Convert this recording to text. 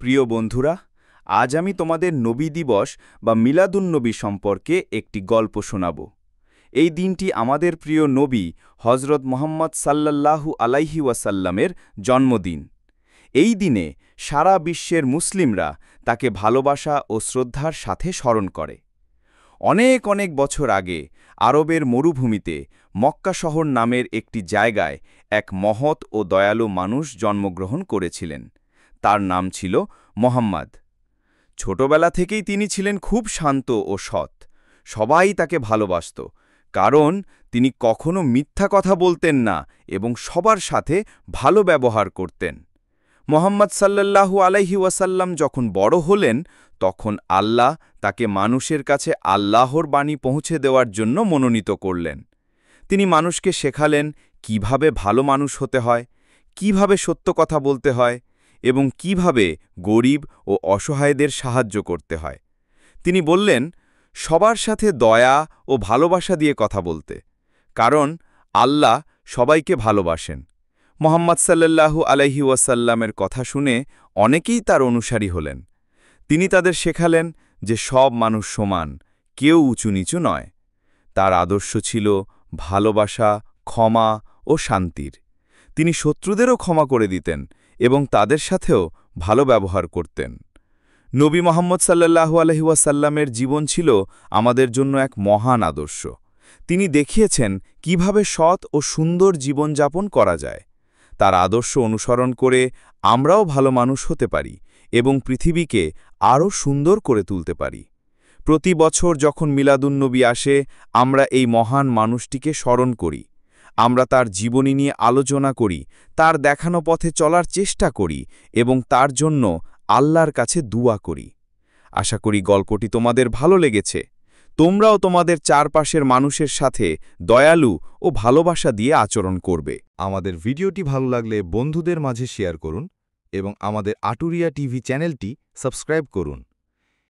প্রিয় বন্ধুরা, আজ আমি তোমাদের নবী দিবস বা মিলাদুন্নবী সম্পর্কে একটি গল্প শোনাব। এই দিনটি আমাদের প্রিয় নবী হজরত মুহাম্মদ সাল্লাল্লাহু আলাইহি ওয়াসাল্লামের জন্মদিন। এই দিনে সারা বিশ্বের মুসলিমরা তাকে ভালোবাসা ও শ্রদ্ধার সাথে স্মরণ করে। অনেক অনেক বছর আগে আরবের মরুভূমিতে মক্কা শহর নামের একটি জায়গায় এক মহৎ ও দয়ালু মানুষ জন্মগ্রহণ করেছিলেন। তার নাম ছিল মোহাম্মদ। ছোটবেলা থেকেই তিনি ছিলেন খুব শান্ত ও সৎ। সবাই তাকে ভালোবাসত, কারণ তিনি কখনো মিথ্যা কথা বলতেন না এবং সবার সাথে ভালো ব্যবহার করতেন। মোহাম্মদ সাল্লাল্লাহু আলাইহি ওয়াসাল্লাম যখন বড় হলেন, তখন আল্লাহ তাকে মানুষের কাছে আল্লাহর বাণী পৌঁছে দেওয়ার জন্য মনোনীত করলেন। তিনি মানুষকে শেখালেন কিভাবে ভালো মানুষ হতে হয়, কিভাবে সত্য কথা বলতে হয় এবং কিভাবে গরিব ও অসহায়দের সাহায্য করতে হয়। তিনি বললেন সবার সাথে দয়া ও ভালোবাসা দিয়ে কথা বলতে, কারণ আল্লাহ সবাইকে ভালোবাসেন। মোহাম্মদ সাল্লাল্লাহু আলাইহি ওয়াসাল্লামের কথা শুনে অনেকেই তার অনুসারী হলেন। তিনি তাদের শেখালেন যে সব মানুষ সমান, কেউ উঁচু নিচু নয়। তার আদর্শ ছিল ভালোবাসা, ক্ষমা ও শান্তির। তিনি শত্রুদেরও ক্ষমা করে দিতেন এবং তাদের সাথেও ভালো ব্যবহার করতেন। নবী মুহাম্মদ সাল্লাল্লাহু আলাইহি ওয়াসাল্লামের জীবন ছিল আমাদের জন্য এক মহান আদর্শ। তিনি দেখিয়েছেন কিভাবে সৎ ও সুন্দর জীবনযাপন করা যায়। তার আদর্শ অনুসরণ করে আমরাও ভালো মানুষ হতে পারি এবং পৃথিবীকে আরও সুন্দর করে তুলতে পারি। প্রতি বছর যখন মিলাদুন্নবী আসে, আমরা এই মহান মানুষটিকে স্মরণ করি। আমরা তার জীবনী নিয়ে আলোচনা করি, তার দেখানো পথে চলার চেষ্টা করি এবং তার জন্য আল্লাহর কাছে দুয়া করি। আশা করি গল্পটি তোমাদের ভালো লেগেছে। তোমরাও তোমাদের চারপাশের মানুষের সাথে দয়ালু ও ভালোবাসা দিয়ে আচরণ করবে। আমাদের ভিডিওটি ভালো লাগলে বন্ধুদের মাঝে শেয়ার করুন এবং আমাদের আটুরিয়া টিভি চ্যানেলটি সাবস্ক্রাইব করুন।